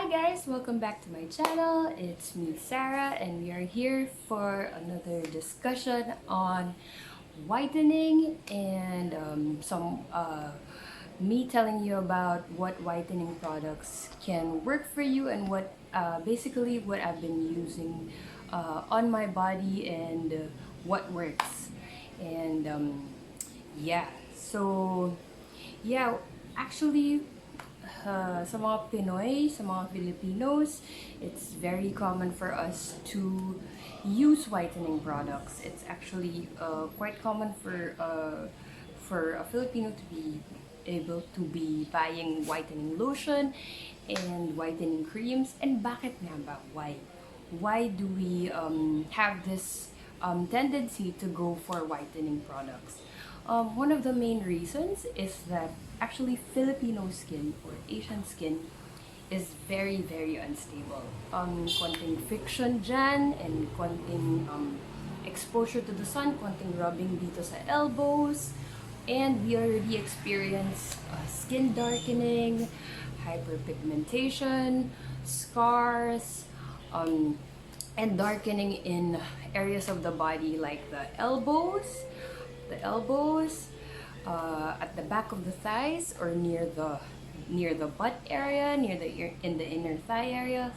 Hi guys, welcome back to my channel. It's me, Sarah, and we are here for another discussion on whitening and me telling you about what whitening products can work for you and what basically what I've been using on my body and what works. And yeah, so yeah, actually sa mga Pinoy, sa mga Filipinos, it's very common for us to use whitening products. It's actually quite common for a Filipino to be able to be buying whitening lotion and whitening creams. And bakit nga ba? Why? Why do we have this tendency to go for whitening products? One of the main reasons is that actually Filipino skin or Asian skin is very, very unstable. Konting friction dyan and konting exposure to the sun, konting rubbing dito sa elbows, and we already experience skin darkening, hyperpigmentation, scars, and darkening in areas of the body like the elbows, at the back of the thighs or near the butt area, in the inner thigh areas,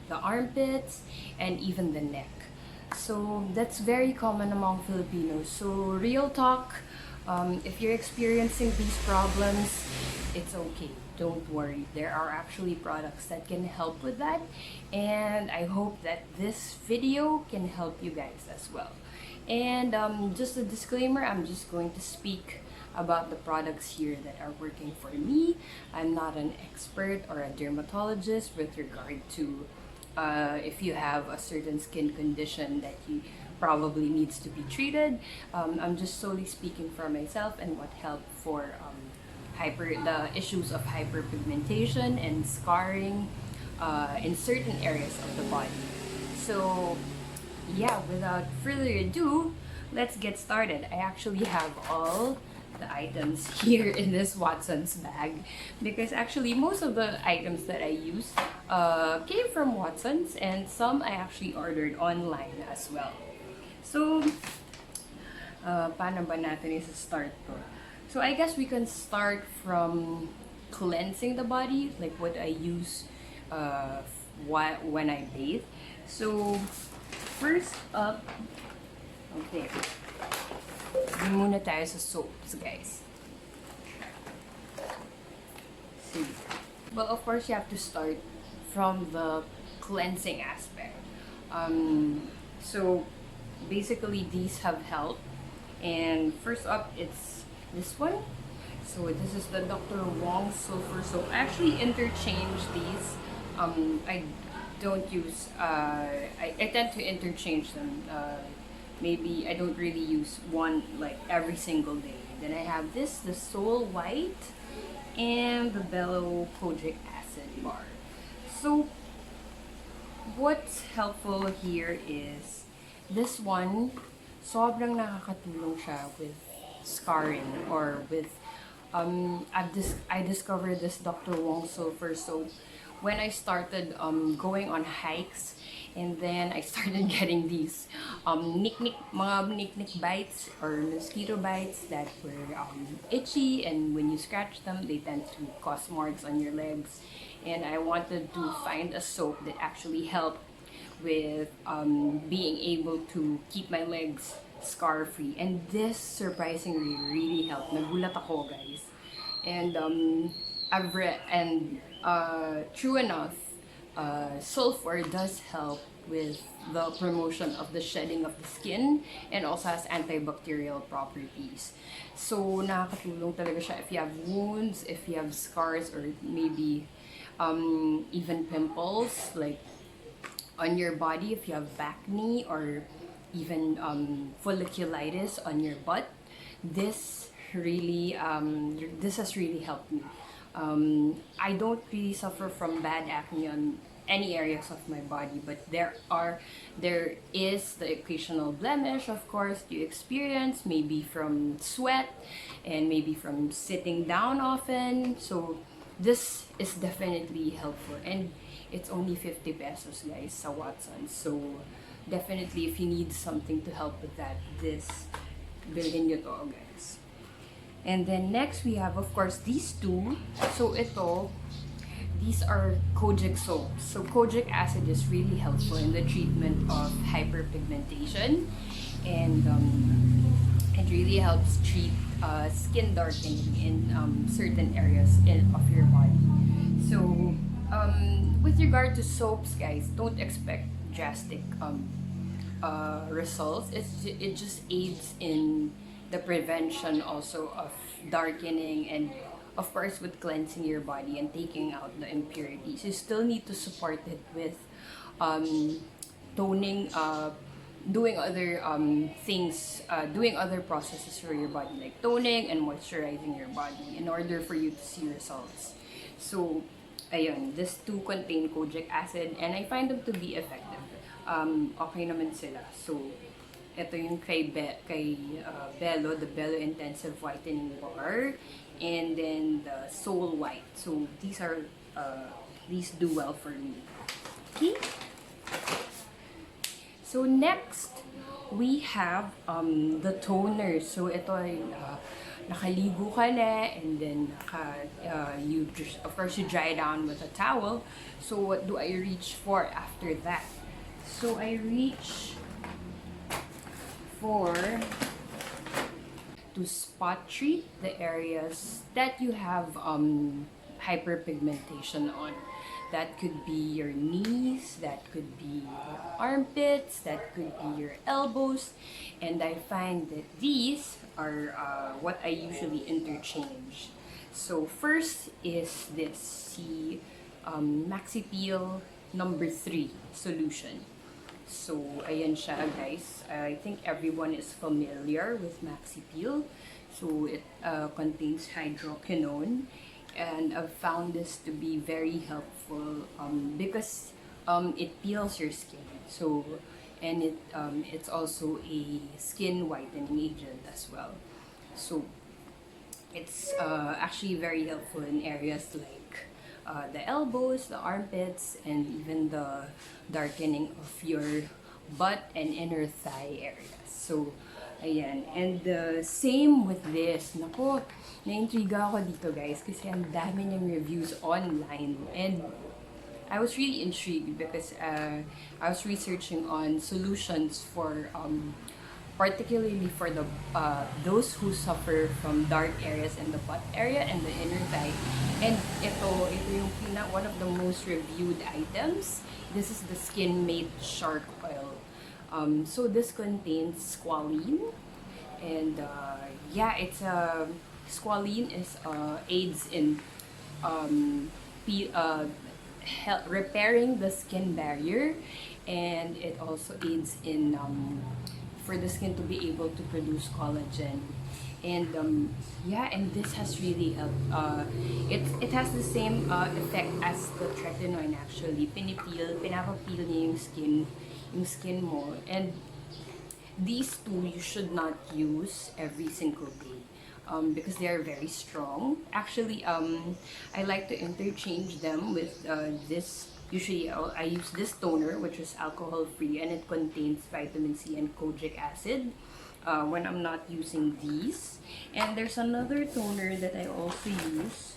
the armpits, and even the neck. So that's very common among Filipinos. So real talk, if you're experiencing these problems, it's okay. Don't worry. There are actually products that can help with that, and I hope that this video can help you guys as well. And just a disclaimer, I'm just going to speak about the products here that are working for me. I'm not an expert or a dermatologist with regard to if you have a certain skin condition that you probably needs to be treated. I'm just solely speaking for myself and what helped for the issues of hyperpigmentation and scarring in certain areas of the body. So yeah, without further ado, let's get started. I actually have all the items here in this Watson's bag because actually most of the items that I use came from Watson's, and some I actually ordered online as well. So, paano ba natin isa-start to? So I guess we can start from cleansing the body, like what I use when I bathe. So first up, okay, di muna tayo sa soaps, guys. So, well, of course, you have to start from the cleansing aspect. So basically, these have helped. And first up, it's this one. So this is the Dr. Wong Sulfur soap. I actually interchange these. I don't use, I tend to interchange them. Maybe I don't really use one like every single day. Then I have this, the Seoul White, and the Belo Kojic Acid Bar. So what's helpful here is this one, sobrang nakakatulong siya with scarring or with, I discovered this Dr. Wong Sulfur soap when I started going on hikes, and then I started getting these mga nick bites or mosquito bites that were itchy, and when you scratch them, they tend to cause marks on your legs. And I wanted to find a soap that actually helped with being able to keep my legs scar-free. And this surprisingly really helped. Nagulat ako, guys. And I've read, and true enough, sulfur does help with the promotion of the shedding of the skin and also has antibacterial properties. So nakakatulong talaga siya if you have wounds, if you have scars, or maybe even pimples like on your body, if you have back knee or even folliculitis on your butt. This really this has really helped me. I don't really suffer from bad acne on any areas of my body, but there is the occasional blemish, of course, you experience maybe from sweat and maybe from sitting down often. So this is definitely helpful, and it's only 50 pesos guys sa Watsons. So definitely if you need something to help with that, this bilhin nyo to guys. And then next we have of course these two. So these are Kojic soaps. So Kojic acid is really helpful in the treatment of hyperpigmentation, and it really helps treat skin darkening in certain areas of your body. So with regard to soaps guys, don't expect drastic results. It just aids in the prevention also of darkening, and of course with cleansing your body and taking out the impurities. You still need to support it with toning, doing other things, doing other processes for your body like toning and moisturizing your body in order for you to see results. So ayun, these two contain kojic acid and I find them to be effective. Okay naman sila. So ito yung kay Belo, the Belo Intensive Whitening Bar, and then the Soul White. So these do well for me. Okay. So next we have the toner. So ito ay nakaligo ka na, and then you just, of course you dry down with a towel. So what do I reach for after that? So I reach to spot treat the areas that you have hyperpigmentation on. That could be your knees, that could be your armpits, that could be your elbows, and I find that these are what I usually interchange. So first is this Maxi Peel number 3 solution. So, ayan siya guys. I think everyone is familiar with Maxi Peel. So, it contains hydroquinone. And I've found this to be very helpful because it peels your skin. So, and it's also a skin whitening agent as well. So, it's actually very helpful in areas like the elbows, the armpits, and even the darkening of your butt and inner thigh areas. So, ayan. And the same with this. Nako, na-intriga ako dito guys kasi ang dami niyang reviews online. And I was really intrigued because I was researching on solutions for particularly for the those who suffer from dark areas in the butt area and the inner thigh. And ito yung one of the most reviewed items. This is the Skinmate shark oil. So this contains squalene, and yeah, it's squalene is aids in repairing the skin barrier, and it also aids in for the skin to be able to produce collagen. And yeah, and this has really helped. It has the same effect as the tretinoin actually. Pinapapeel niya yung skin mo. And these two you should not use every single day because they are very strong. Actually, I like to interchange them with this. Usually, I use this toner, which is alcohol-free, and it contains vitamin C and kojic acid when I'm not using these. And there's another toner that I also use,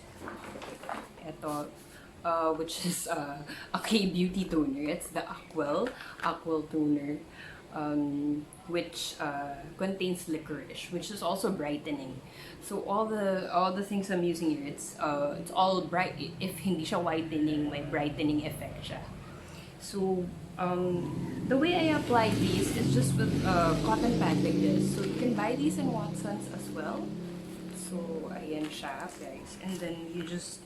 which is a K-beauty toner. It's the Acwell toner, which contains licorice, which is also brightening. So all the things I'm using here, it's all bright. If hindi siya whitening, may brightening effect siya. So the way I apply these is just with cotton pad like this. So you can buy these in Watsons as well. So ayan siya guys, and then you just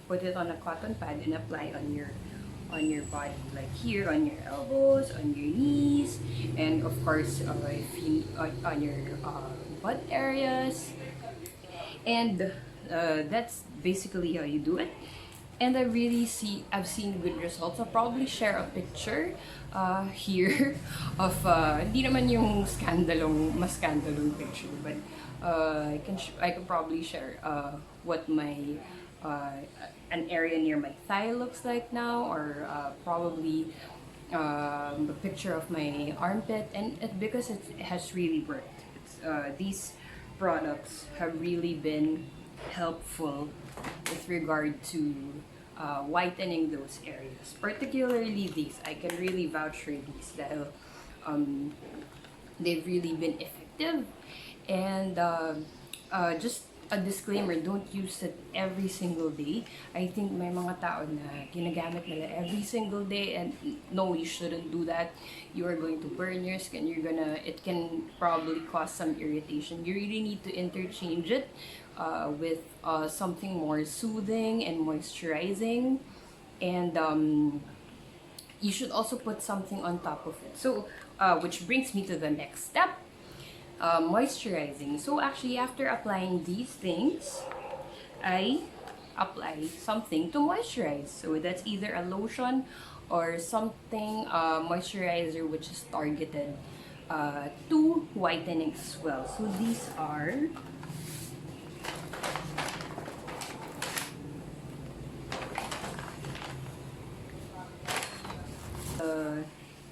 put it on a cotton pad and apply on your body, like here on your elbows, on your knees, and of course if you on your butt areas. And that's basically how you do it. And I've seen good results. I'll probably share a picture here of hindi naman yung mas scandalong picture, but I can probably share what my an area near my thigh looks like now, or probably a picture of my armpit, and because it has really worked. These products have really been helpful with regard to whitening those areas. Particularly these, I can really vouch for these dahil they've really been effective. And just a disclaimer, don't use it every single day. I think may mga tao na ginagamit nila every single day, and no, you shouldn't do that. You are going to burn your skin. It can probably cause some irritation. You really need to interchange it with something more soothing and moisturizing. And you should also put something on top of it. So, which brings me to the next step. Moisturizing. So actually, after applying these things, I apply something to moisturize. So that's either a lotion or something moisturizer which is targeted to whitening as well. So these are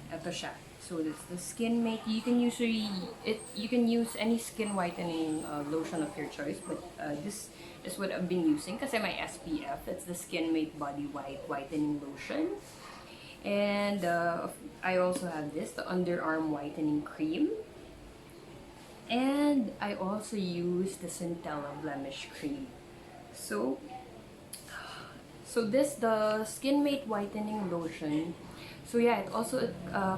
ito siya. So that's the Skinmate. You can use any skin whitening lotion of your choice, but this is what I've been using kasi my SPF. It's the Skinmate Body Whitening Lotion. And I also have this, the Underarm Whitening Cream. And I also use the Centella Blemish Cream. So this, the Skinmate Whitening Lotion. So yeah, it also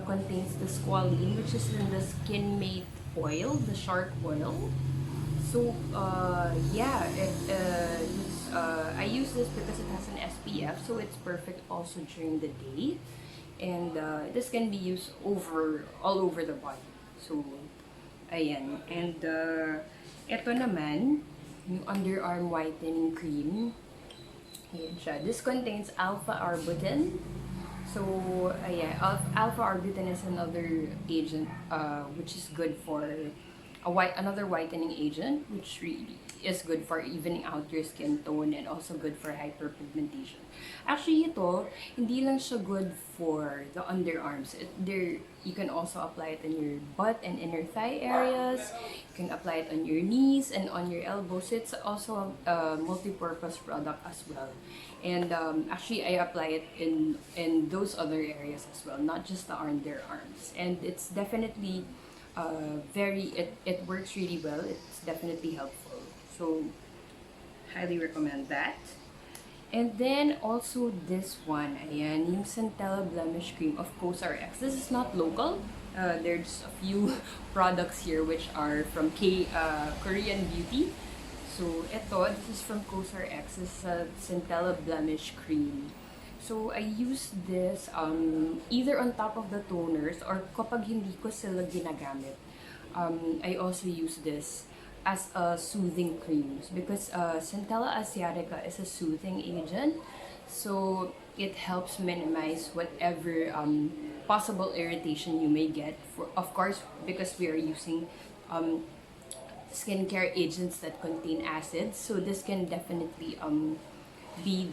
contains the squalene, which is in the Skinmate oil, the shark oil. So yeah, I use this because it has an SPF, so it's perfect also during the day. And this can be used all over the body. So ayan. And ito naman, yung Underarm Whitening Cream. Ayan siya. This contains alpha-arbutin. So, yeah, alpha-arbutin is another agent which is good for another whitening agent, which really is good for evening out your skin tone and also good for hyperpigmentation. Actually, ito, hindi lang siya good for the underarms. You can also apply it in your butt and inner thigh areas. You can apply it on your knees and on your elbows. It's also a multi-purpose product as well. And actually, I apply it in those other areas as well, not just the underarms. And it's definitely it works really well. It's definitely helpful. So, highly recommend that. And then also this one, ayan, yung Centella Blemish Cream of CosRX. This is not local. There's a few products here which are from Korean beauty. So, this is from CosRX. This is a Centella Blemish Cream. So, I use this either on top of the toners or kapag hindi ko sila ginagamit. I also use this as a soothing cream because Centella asiatica is a soothing agent. So, it helps minimize whatever possible irritation you may get. Of course, because we are using skincare agents that contain acids, so this can definitely be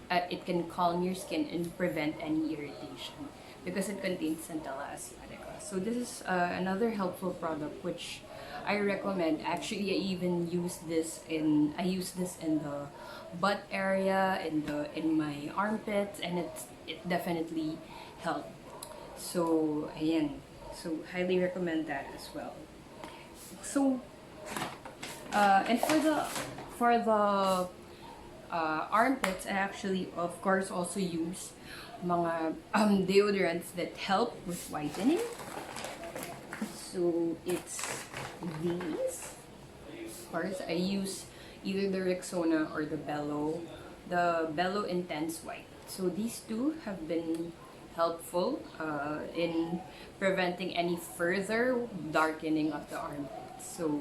it can calm your skin and prevent any irritation because it contains Centella asiatica. So this is another helpful product which I recommend. Actually, I even use this in the butt area, in my armpits, and it definitely helped. So ayan, so highly recommend that as well. So and for the armpits, I actually of course also use mga deodorants that help with whitening. So it's these. Of course, I use either the Rexona or the Belo. The Belo Intense White. So these two have been helpful in preventing any further darkening of the armpits. So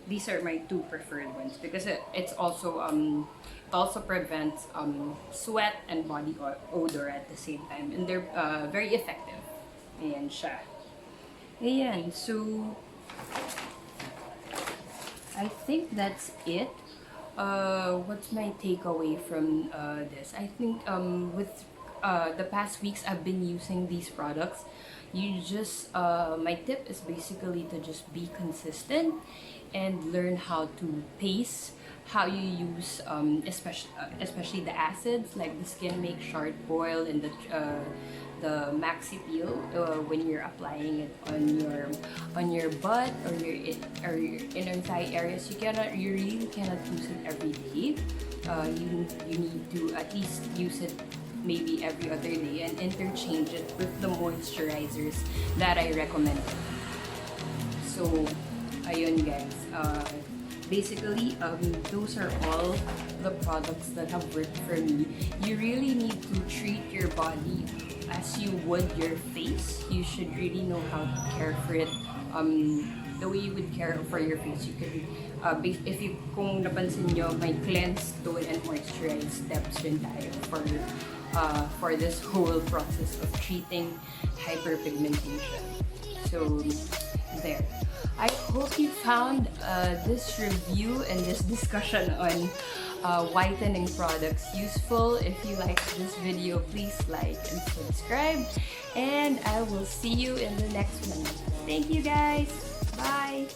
these are my two preferred ones because it also prevents sweat and body odor at the same time, and they're very effective. Ayan siya. Ayan, so I think that's it What's my takeaway from this? I think with the past weeks I've been using these products. You just my tip is basically to just be consistent and learn how to pace how you use especially the acids like the Skinmate shard boil and the Maxi peel when you're applying it on your butt or your inner thigh areas. You really cannot use it every day. You need to at least use it maybe every other day and interchange it with the moisturizers that I recommend. So, ayun guys. Basically, those are all the products that have worked for me. You really need to treat your body as you would your face. You should really know how to care for it. The way you would care for your face, you can, if you, kung napansin nyo, may cleanse, tone, and moisturize steps rin tayo for this whole process of treating hyperpigmentation. So, there. I hope you found this review and this discussion on whitening products useful. If you liked this video, please like and subscribe. And I will see you in the next one. Thank you guys. Bye.